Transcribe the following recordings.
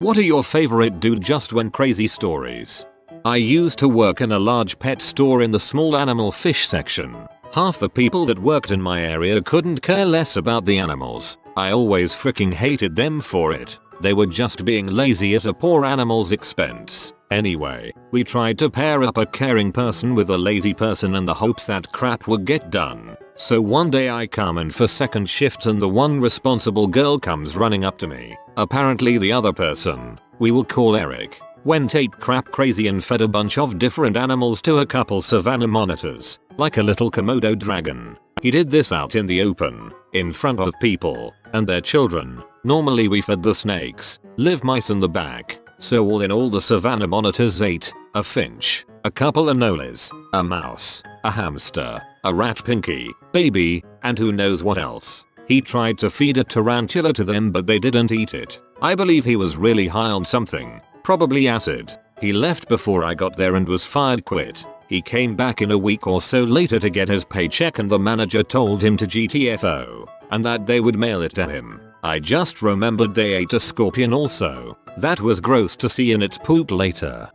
What are your favorite dude just when crazy stories? I used to work in a large pet store in the small animal fish section. Half the people that worked in my area couldn't care less about the animals. I always freaking hated them for it. They were just being lazy at a poor animal's expense. Anyway, we tried to pair up a caring person with a lazy person in the hopes that crap would get done. So one day I come in for second shift and the one responsible girl comes running up to me. Apparently the other person, we will call Eric, went ape crap crazy and fed a bunch of different animals to a couple savannah monitors, like a little Komodo dragon. He did this out in the open, in front of people, and their children. Normally we fed the snakes, live mice in the back, so all in all the savannah monitors ate a finch, a couple anoles, a mouse, a hamster, a rat pinky, baby, and who knows what else. He tried to feed a tarantula to them but they didn't eat it. I believe he was really high on something, probably acid. He left before I got there and was fired quit. He came back in a week or so later to get his paycheck and the manager told him to GTFO, and that they would mail it to him. I just remembered they ate a scorpion also. That was gross to see in its poop later.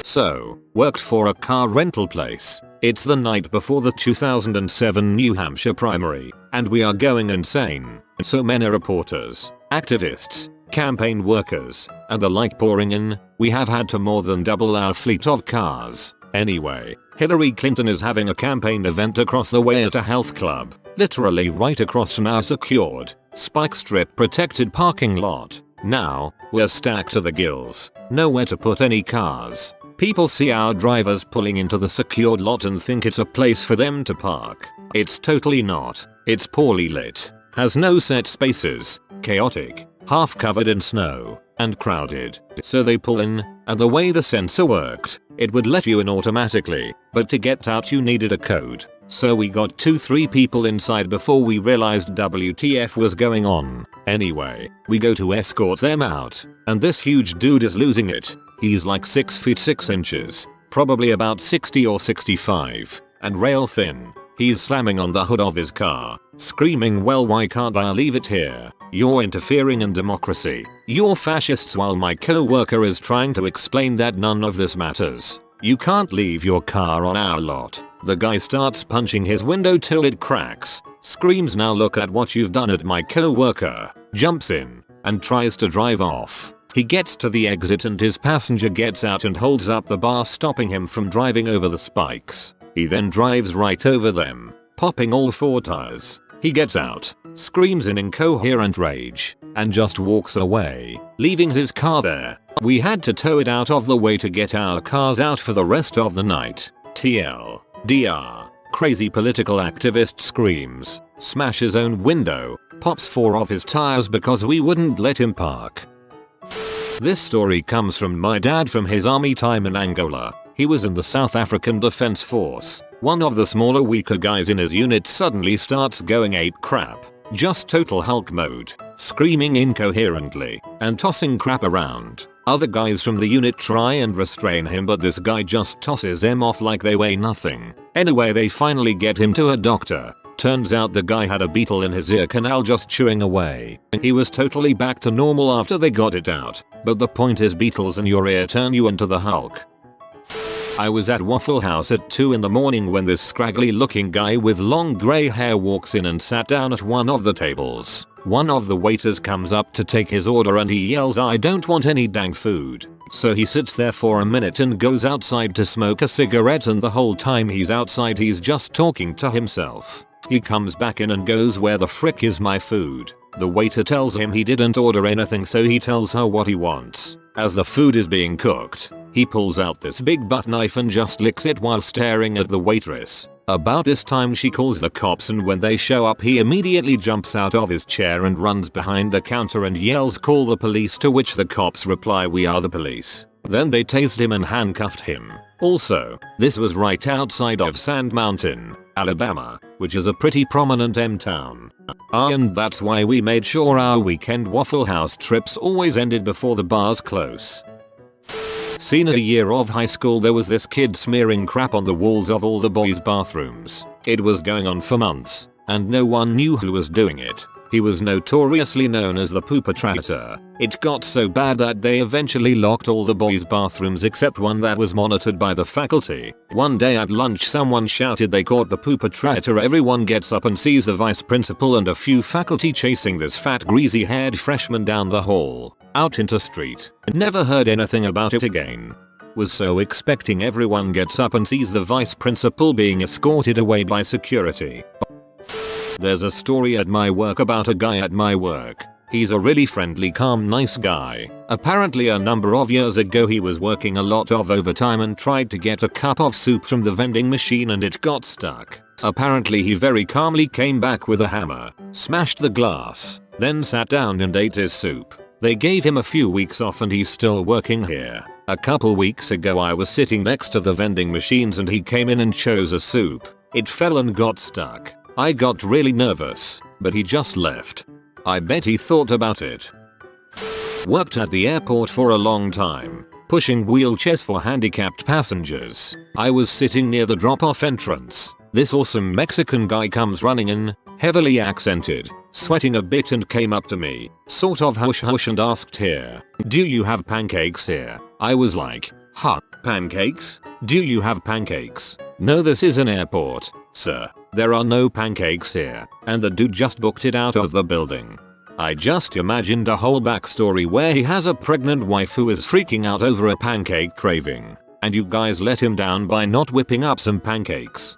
So, worked for a car rental place. It's the night before the 2007 New Hampshire primary, and we are going insane. So many reporters, activists, campaign workers, and the like pouring in, we have had to more than double our fleet of cars. Anyway, Hillary Clinton is having a campaign event across the way at a health club, literally right across from our secured, spike strip protected parking lot. Now, we're stacked to the gills, nowhere to put any cars. People see our drivers pulling into the secured lot and think it's a place for them to park. It's totally not. It's poorly lit, has no set spaces, chaotic, half covered in snow, and crowded. So they pull in, and the way the sensor worked, it would let you in automatically, but to get out you needed a code. So we got 2-3 people inside before we realized WTF was going on. Anyway, we go to escort them out, and this huge dude is losing it. He's like 6 feet 6 inches, probably about 60 or 65, and rail thin. He's slamming on the hood of his car, screaming, "Well, why can't I leave it here? You're interfering in democracy. You're fascists," while my co-worker is trying to explain that none of this matters. "You can't leave your car on our lot." The guy starts punching his window till it cracks, screams, "Now look at what you've done," at my co-worker, jumps in, and tries to drive off. He gets to the exit and his passenger gets out and holds up the bar, stopping him from driving over the spikes. He then drives right over them, popping all 4 tires. He gets out, screams in incoherent rage, and just walks away, leaving his car there. We had to tow it out of the way to get our cars out for the rest of the night. TLDR. Crazy political activist screams, smashes own window, pops 4 of his tires because we wouldn't let him park. This story comes from my dad from his army time in Angola. He was in the South African Defense Force. One of the smaller, weaker guys in his unit suddenly starts going ape crap. Just total Hulk mode, screaming incoherently, and tossing crap around. Other guys from the unit try and restrain him, but this guy just tosses them off like they weigh nothing. Anyway, they finally get him to a doctor. Turns out the guy had a beetle in his ear canal just chewing away. He was totally back to normal after they got it out. But the point is, beetles in your ear turn you into the Hulk. I was at Waffle House at 2 in the morning when this scraggly looking guy with long grey hair walks in and sat down at one of the tables. One of the waiters comes up to take his order and he yells, "I don't want any dang food." So he sits there for a minute and goes outside to smoke a cigarette, and the whole time he's outside he's just talking to himself. He comes back in and goes, "Where the frick is my food?" The waiter tells him he didn't order anything, so he tells her what he wants. As the food is being cooked, he pulls out this big butt knife and just licks it while staring at the waitress. About this time she calls the cops, and when they show up he immediately jumps out of his chair and runs behind the counter and yells, "Call the police," to which the cops reply, "We are the police." Then they tased him and handcuffed him. Also, this was right outside of Sand Mountain, Alabama, which is a pretty prominent M-town. And that's why we made sure our weekend Waffle House trips always ended before the bars close. Senior year of high school, there was this kid smearing crap on the walls of all the boys' bathrooms. It was going on for months, and no one knew who was doing it. He was notoriously known as the pooper-trator. It got so bad that they eventually locked all the boys' bathrooms except one that was monitored by the faculty. One day at lunch someone shouted they caught the pooper-trator. Everyone gets up and sees the vice principal and a few faculty chasing this fat greasy-haired freshman down the hall, out into street. Never heard anything about it again. Was so expecting. Everyone gets up and sees the vice principal being escorted away by security. There's a story at my work about a guy at my work. He's a really friendly, calm, nice guy. Apparently a number of years ago he was working a lot of overtime and tried to get a cup of soup from the vending machine and it got stuck. Apparently he very calmly came back with a hammer, smashed the glass, then sat down and ate his soup. They gave him a few weeks off and he's still working here. A couple weeks ago I was sitting next to the vending machines and he came in and chose a soup. It fell and got stuck. I got really nervous, but he just left. I bet he thought about it. Worked at the airport for a long time, pushing wheelchairs for handicapped passengers. I was sitting near the drop-off entrance. This awesome Mexican guy comes running in, heavily accented, sweating a bit, and came up to me, sort of hush hush, and asked, "Here, do you have pancakes here?" I was like, "Huh, pancakes? Do you have pancakes?" "No, this is an airport, sir. There are no pancakes here." And the dude just booked it out of the building. I just imagined a whole backstory where he has a pregnant wife who is freaking out over a pancake craving, and you guys let him down by not whipping up some pancakes.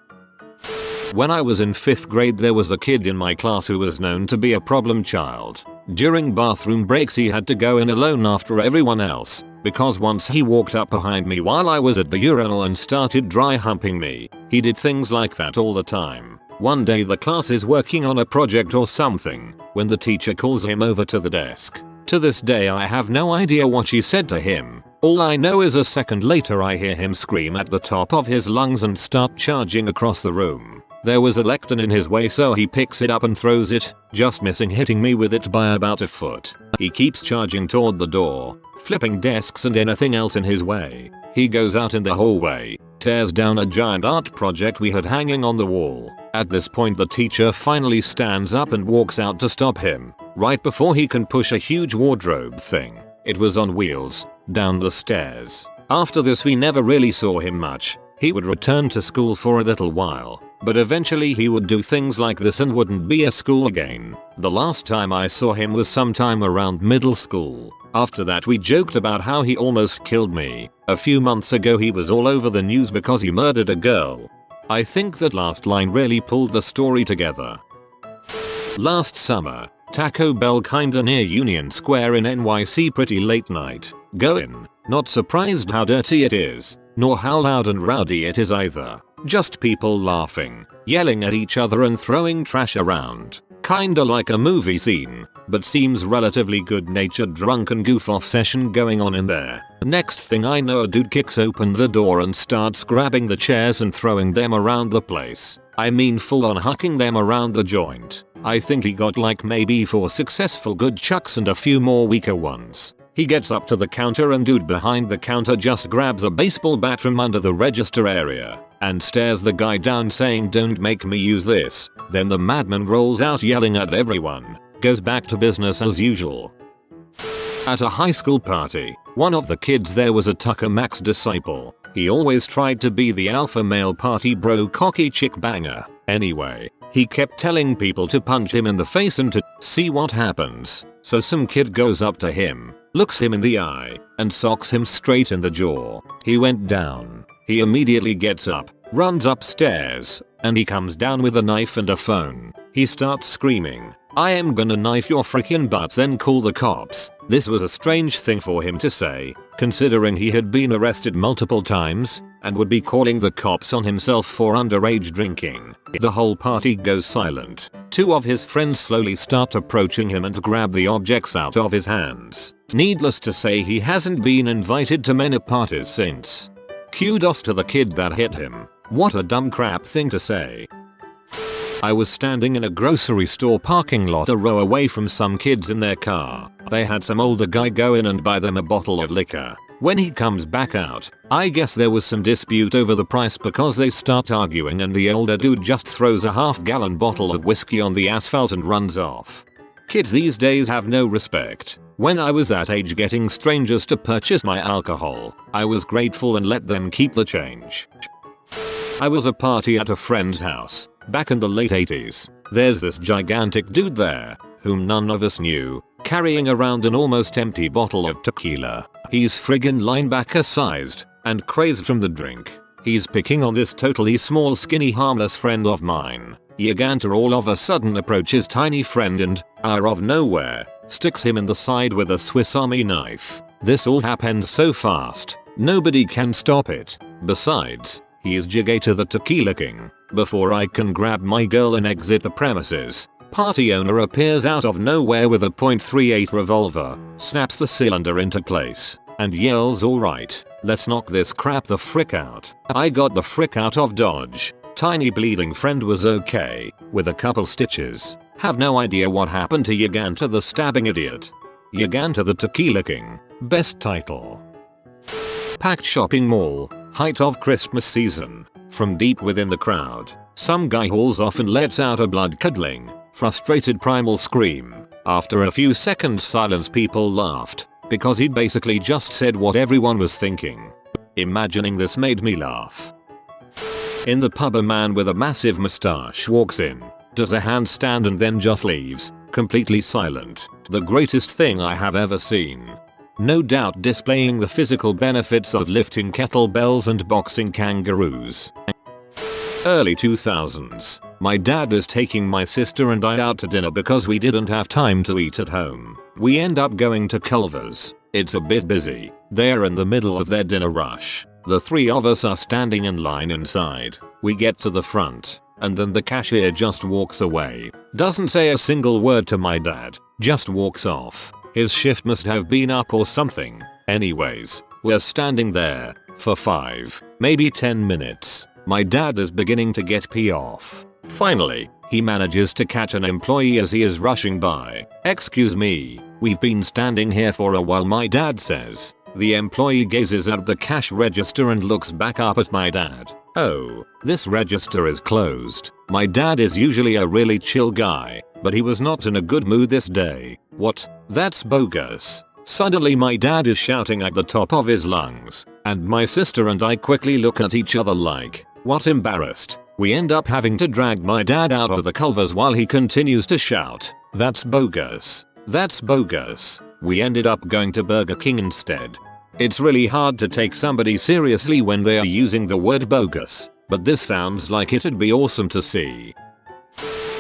When I was in 5th grade there was a kid in my class who was known to be a problem child. During bathroom breaks he had to go in alone after everyone else, because once he walked up behind me while I was at the urinal and started dry humping me. He did things like that all the time. One day the class is working on a project or something, when the teacher calls him over to the desk. To this day I have no idea what she said to him. All I know is a second later I hear him scream at the top of his lungs and start charging across the room. There was a lectern in his way, so he picks it up and throws it, just missing hitting me with it by about a foot. He keeps charging toward the door, flipping desks and anything else in his way. He goes out in the hallway, tears down a giant art project we had hanging on the wall. At this point the teacher finally stands up and walks out to stop him, right before he can push a huge wardrobe thing. It was on wheels, down the stairs. After this we never really saw him much. He would return to school for a little while, but eventually he would do things like this and wouldn't be at school again. The last time I saw him was sometime around middle school. After that we joked about how he almost killed me. A few months ago he was all over the news because he murdered a girl. I think that last line really pulled the story together. Last summer, Taco Bell kinda near Union Square in NYC, pretty late night. Go in, not surprised how dirty it is, nor how loud and rowdy it is either. Just people laughing, yelling at each other and throwing trash around. Kinda like a movie scene, but seems relatively good-natured drunken goof-off session going on in there. Next thing I know a dude kicks open the door and starts grabbing the chairs and throwing them around the place. I mean full on hucking them around the joint. I think he got like maybe 4 successful good chucks and a few more weaker ones. He gets up to the counter and dude behind the counter just grabs a baseball bat from under the register area and stares the guy down saying, "Don't make me use this." Then the madman rolls out yelling at everyone, goes back to business as usual. At a high school party, one of the kids there was a Tucker Max disciple. He always tried to be the alpha male party bro, cocky chick banger. Anyway, he kept telling people to punch him in the face and to see what happens. So some kid goes up to him, looks him in the eye, and socks him straight in the jaw. He went down. He immediately gets up, runs upstairs, and he comes down with a knife and a phone. He starts screaming, "I am gonna knife your freaking butt, then call the cops." This was a strange thing for him to say, considering he had been arrested multiple times and would be calling the cops on himself for underage drinking. The whole party goes silent. 2 of his friends slowly start approaching him and grab the objects out of his hands. Needless to say, he hasn't been invited to many parties since. Kudos to the kid that hit him. What a dumb crap thing to say. I was standing in a grocery store parking lot a row away from some kids in their car. They had some older guy go in and buy them a bottle of liquor. When he comes back out, I guess there was some dispute over the price because they start arguing and the older dude just throws a half-gallon bottle of whiskey on the asphalt and runs off. Kids these days have no respect. When I was that age getting strangers to purchase my alcohol, I was grateful and let them keep the change. I was a party at a friend's house, back in the late 80s. There's this gigantic dude there, whom none of us knew, carrying around an almost empty bottle of tequila. He's friggin' linebacker sized, and crazed from the drink. He's picking on this totally small skinny harmless friend of mine. Gigantor all of a sudden approaches tiny friend and, out of nowhere, sticks him in the side with a Swiss Army knife. This all happens so fast, nobody can stop it. Besides, he is Gigator the Tequila King. Before I can grab my girl and exit the premises, party owner appears out of nowhere with a .38 revolver, snaps the cylinder into place, and yells, "Alright, let's knock this crap the frick out." I got the frick out of Dodge. Tiny bleeding friend was okay, with a couple stitches. Have no idea what happened to Gigantor the stabbing idiot. Gigantor the Tequila King. Best title. Packed shopping mall, height of Christmas season. From deep within the crowd, some guy hauls off and lets out a blood-curdling, frustrated primal scream. After a few seconds silence, people laughed, because he'd basically just said what everyone was thinking. Imagining this made me laugh. In the pub, a man with a massive mustache walks in, does a handstand and then just leaves, completely silent. The greatest thing I have ever seen. No doubt displaying the physical benefits of lifting kettlebells and boxing kangaroos. Early 2000s. My dad is taking my sister and I out to dinner because we didn't have time to eat at home. We end up going to Culver's. It's a bit busy. They're in the middle of their dinner rush. The three of us are standing in line inside. We get to the front, and then the cashier just walks away. Doesn't say a single word to my dad, just walks off. His shift must have been up or something. Anyways, we're standing there for 5, maybe 10 minutes. My dad is beginning to get pee off. Finally, he manages to catch an employee as he is rushing by. "Excuse me, we've been standing here for a while," my dad says. The employee gazes at the cash register and looks back up at my dad. "Oh, this register is closed." My dad is usually a really chill guy, but he was not in a good mood this day. "What? That's bogus." Suddenly my dad is shouting at the top of his lungs, and my sister and I quickly look at each other like, what, embarrassed? We end up having to drag my dad out of the Culver's while he continues to shout, "That's bogus. That's bogus." We ended up going to Burger King instead. It's really hard to take somebody seriously when they are using the word bogus, but this sounds like it'd be awesome to see.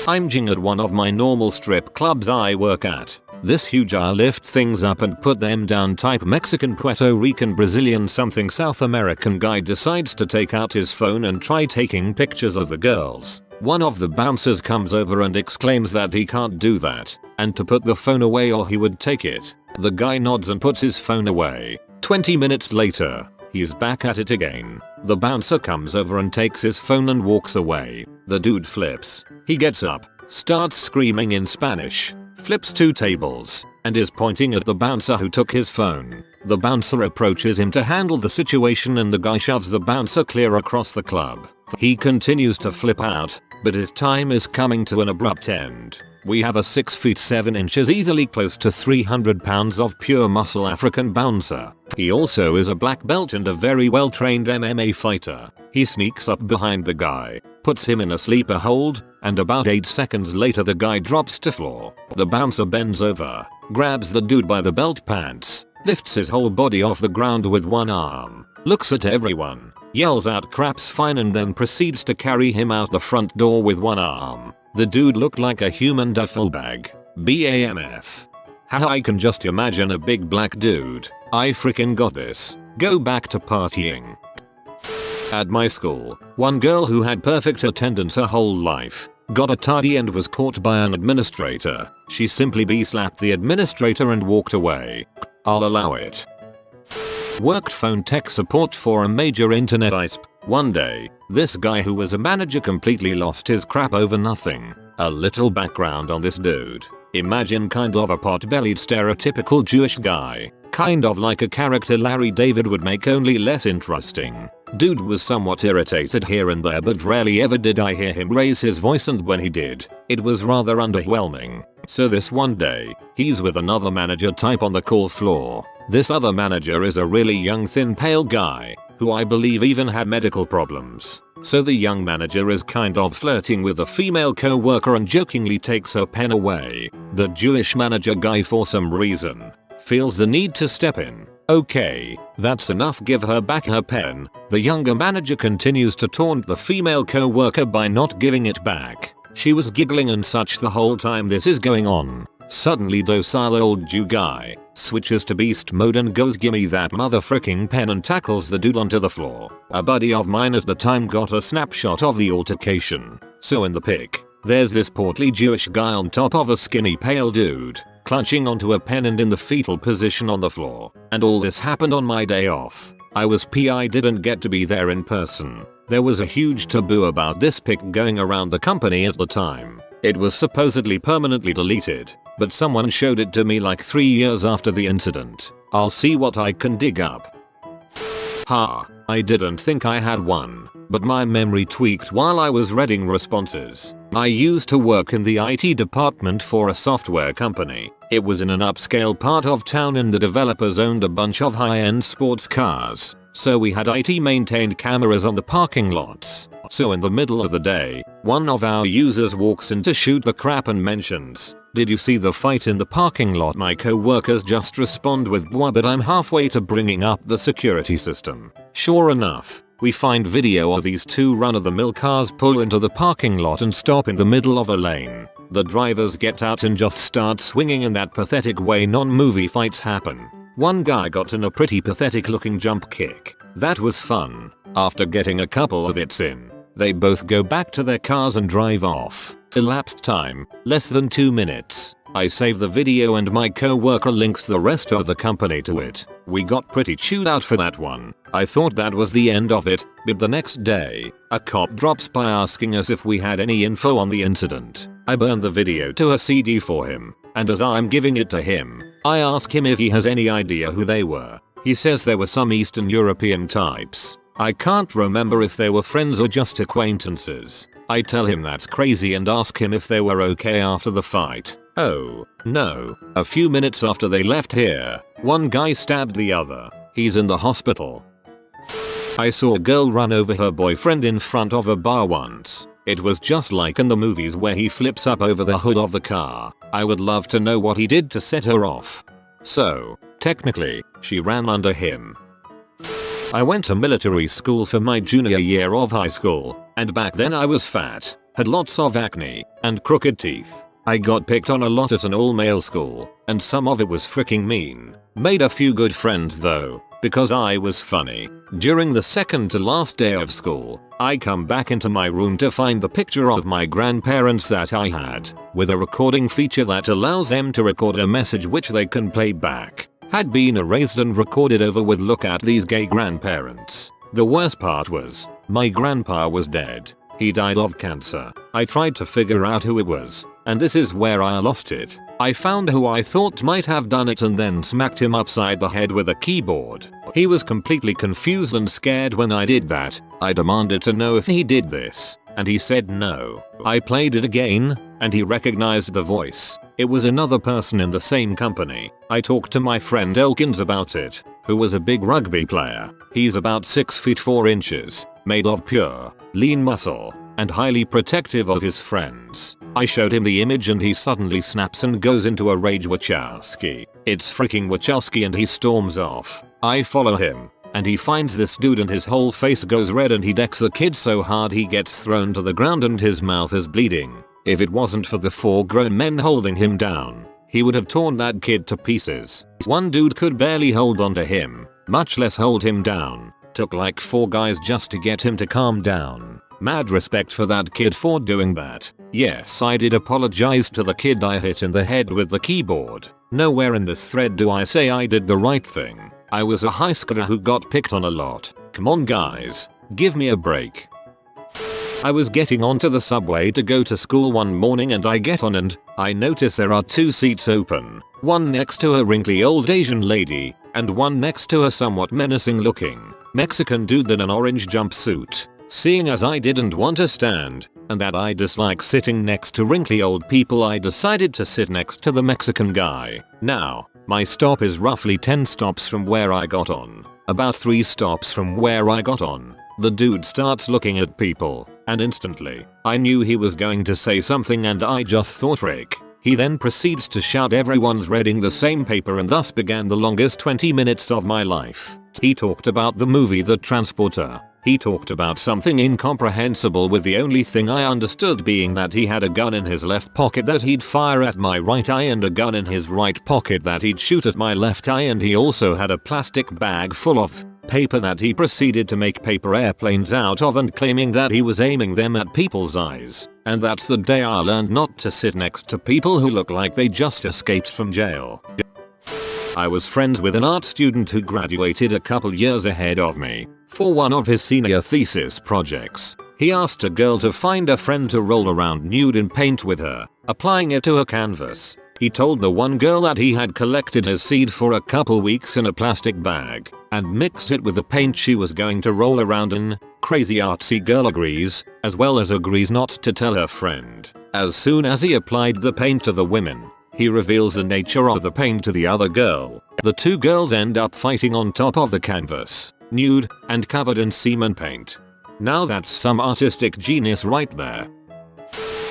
I'm Jing at one of my normal strip clubs I work at. This huge "I'll lift things up and put them down" type Mexican, Puerto Rican, Brazilian, something South American guy decides to take out his phone and try taking pictures of the girls. One of the bouncers comes over and exclaims that he can't do that, and to put the phone away or he would take it. The guy nods and puts his phone away. 20 minutes later, he's back at it again. The bouncer comes over and takes his phone and walks away. The dude flips. He gets up, starts screaming in Spanish, flips 2 tables, and is pointing at the bouncer who took his phone. The bouncer approaches him to handle the situation and the guy shoves the bouncer clear across the club. He continues to flip out, but his time is coming to an abrupt end. We have a 6 feet 7 inches, easily close to 300 pounds of pure muscle African bouncer. He also is a black belt and a very well trained MMA fighter. He sneaks up behind the guy, puts him in a sleeper hold, and about 8 seconds later the guy drops to floor. The bouncer bends over, grabs the dude by the belt pants, lifts his whole body off the ground with one arm, looks at everyone, yells out "Crap's fine," and then proceeds to carry him out the front door with one arm. The dude looked like a human duffel bag. BAMF. How I can just imagine a big black dude. I freaking got this. Go back to partying. At my school, one girl who had perfect attendance her whole life got a tardy and was caught by an administrator. She simply slapped the administrator and walked away. I'll allow it. Worked phone tech support for a major internet ISP. One day, this guy who was a manager completely lost his crap over nothing. A little background on this dude. Imagine kind of a pot-bellied stereotypical Jewish guy. Kind of like a character Larry David would make, only less interesting. Dude was somewhat irritated here and there, but rarely ever did I hear him raise his voice, and when he did, it was rather underwhelming. So this one day, he's with another manager type on the call floor. This other manager is a really young, thin, pale guy, who I believe even had medical problems. So the young manager is kind of flirting with a female co-worker and jokingly takes her pen away. The Jewish manager guy, for some reason, feels the need to step in. Okay, that's enough, give her back her pen. The younger manager continues to taunt the female co-worker by not giving it back. She was giggling and such the whole time this is going on. Suddenly docile old Jew guy switches to beast mode and goes, gimme that motherfucking pen, and tackles the dude onto the floor. A buddy of mine at the time got a snapshot of the altercation. So in the pic, there's this portly Jewish guy on top of a skinny pale dude, clutching onto a pen and in the fetal position on the floor. And all this happened on my day off. I was PI, didn't get to be there in person. There was a huge taboo about this pic going around the company at the time. It was supposedly permanently deleted, but someone showed it to me like 3 years after the incident. I'll see what I can dig up. I didn't think I had one, but my memory tweaked while I was reading responses. I used to work in the IT department for a software company. It was in an upscale part of town and the developers owned a bunch of high-end sports cars. So we had IT maintained cameras on the parking lots. So in the middle of the day, one of our users walks in to shoot the crap and mentions, "Did you see the fight in the parking lot?" My co-workers just respond with "Bwah," but I'm halfway to bringing up the security system. Sure enough, we find video of these two run-of-the-mill cars pull into the parking lot and stop in the middle of a lane. The drivers get out and just start swinging in that pathetic way non-movie fights happen. One guy got in a pretty pathetic looking jump kick. That was fun. After getting a couple of hits in, they both go back to their cars and drive off. Elapsed time, less than 2 minutes. I save the video and my co-worker links the rest of the company to it. We got pretty chewed out for that one. I thought that was the end of it, but the next day, a cop drops by asking us if we had any info on the incident. I burned the video to a CD for him, and as I'm giving it to him, I ask him if he has any idea who they were. He says there were some Eastern European types. I can't remember if they were friends or just acquaintances. I tell him that's crazy and ask him if they were okay after the fight. Oh, no. A few minutes after they left here, one guy stabbed the other. He's in the hospital. I saw a girl run over her boyfriend in front of a bar once. It was just like in the movies where he flips up over the hood of the car. I would love to know what he did to set her off. So, technically, she ran under him. I went to military school for my junior year of high school, and back then I was fat, had lots of acne, and crooked teeth. I got picked on a lot at an all-male school, and some of it was freaking mean. Made a few good friends though, because I was funny. During the second to last day of school, I come back into my room to find the picture of my grandparents that I had, with a recording feature that allows them to record a message which they can play back, had been erased and recorded over with "Look at these gay grandparents." The worst part was, my grandpa was dead. He died of cancer. I tried to figure out who it was, and this is where I lost it. I found who I thought might have done it and then smacked him upside the head with a keyboard. He was completely confused and scared when I did that. I demanded to know if he did this, and he said no. I played it again, and he recognized the voice. It was another person in the same company. I talked to my friend Elkins about it, who was a big rugby player. He's about 6 feet 4 inches, made of pure, lean muscle, and highly protective of his friends. I showed him the image and he suddenly snaps and goes into a rage. Wachowski. It's freaking Wachowski, and he storms off. I follow him, and he finds this dude and his whole face goes red and he decks the kid so hard he gets thrown to the ground and his mouth is bleeding. If it wasn't for the 4 grown men holding him down, he would have torn that kid to pieces. One dude could barely hold onto him, much less hold him down. Took like 4 guys just to get him to calm down. Mad respect for that kid for doing that. Yes, I did apologize to the kid I hit in the head with the keyboard. Nowhere in this thread do I say I did the right thing. I was a high schooler who got picked on a lot. Come on guys, give me a break. I was getting onto the subway to go to school one morning and I get on and I notice there are 2 seats open. One next to a wrinkly old Asian lady and one next to a somewhat menacing looking Mexican dude in an orange jumpsuit. Seeing as I didn't want to stand, and that I dislike sitting next to wrinkly old people, I decided to sit next to the Mexican guy. Now, my stop is roughly 10 stops from where I got on. About 3 stops from where I got on, the dude starts looking at people, and instantly, I knew he was going to say something and I just thought frick. He then proceeds to shout everyone's reading the same paper, and thus began the longest 20 minutes of my life. He talked about the movie The Transporter. He talked about something incomprehensible, with the only thing I understood being that he had a gun in his left pocket that he'd fire at my right eye and a gun in his right pocket that he'd shoot at my left eye, and he also had a plastic bag full of paper that he proceeded to make paper airplanes out of, and claiming that he was aiming them at people's eyes. And that's the day I learned not to sit next to people who look like they just escaped from jail. I was friends with an art student who graduated a couple years ahead of me. For one of his senior thesis projects, he asked a girl to find a friend to roll around nude in paint with her, applying it to a canvas. He told the one girl that he had collected his seed for a couple weeks in a plastic bag and mixed it with the paint she was going to roll around in. Crazy artsy girl agrees, as well as agrees not to tell her friend. As soon as he applied the paint to the women, he reveals the nature of the paint to the other girl. The two girls end up fighting on top of the canvas, nude and covered in semen paint. Now that's some artistic genius right there.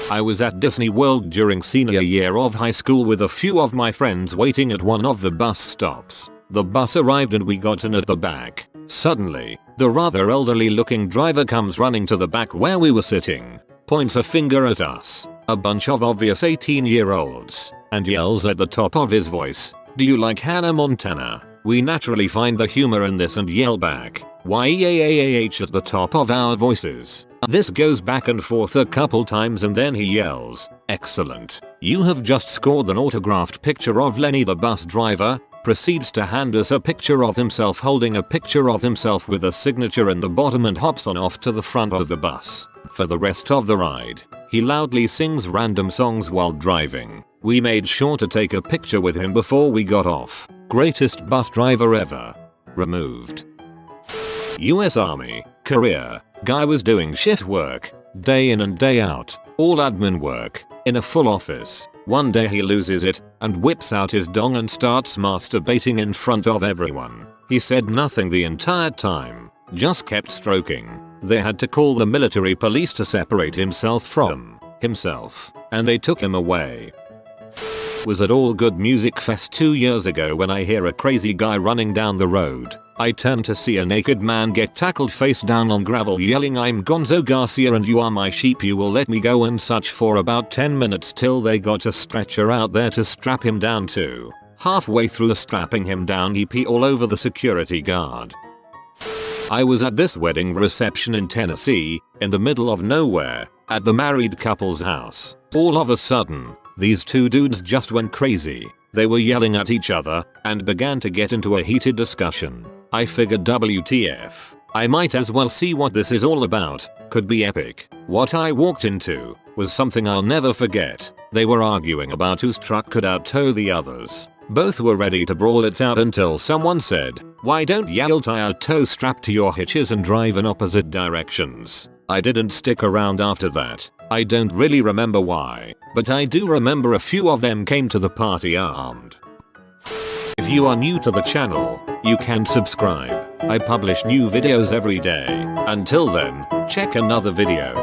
I was at Disney World during senior year of high school with a few of my friends waiting at one of the bus stops. The bus arrived and we got in at the back. Suddenly, the rather elderly looking driver comes running to the back where we were sitting, points a finger at us, a bunch of obvious 18-year-olds, and yells at the top of his voice, "Do you like Hannah Montana?" We naturally find the humor in this and yell back, "YAAAH" at the top of our voices. This goes back and forth a couple times and then he yells, "Excellent. You have just scored an autographed picture of Lenny the bus driver." Proceeds to hand us a picture of himself holding a picture of himself with a signature in the bottom and hops on off to the front of the bus. For the rest of the ride, he loudly sings random songs while driving. We made sure to take a picture with him before we got off. Greatest bus driver ever. Removed. US Army, career. Guy was doing shift work, day in and day out, all admin work, in a full office. One day he loses it and whips out his dong and starts masturbating in front of everyone. He said nothing the entire time, just kept stroking. They had to call the military police to separate himself from himself, and they took him away. Was at All Good Music Fest 2 years ago when I hear a crazy guy running down the road. I turn to see a naked man get tackled face down on gravel yelling, "I'm Gonzo Garcia and you are my sheep, you will let me go," and such for about 10 minutes till they got a stretcher out there to strap him down to. Halfway through strapping him down he pee all over the security guard. I was at this wedding reception in Tennessee, in the middle of nowhere, at the married couple's house. All of a sudden, these two dudes just went crazy. They were yelling at each other and began to get into a heated discussion. I figured WTF, I might as well see what this is all about, could be epic. What I walked into was something I'll never forget. They were arguing about whose truck could out-tow the others. Both were ready to brawl it out until someone said, "Why don't y'all tie a tow strap to your hitches and drive in opposite directions?" I didn't stick around after that. I don't really remember why, but I do remember a few of them came to the party armed. If you are new to the channel, you can subscribe. I publish new videos every day. Until then, check another video.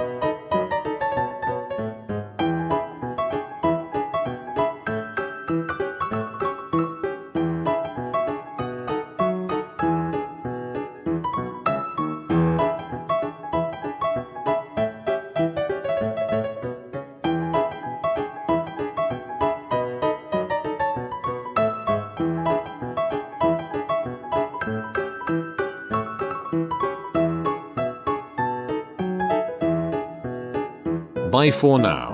Bye for now.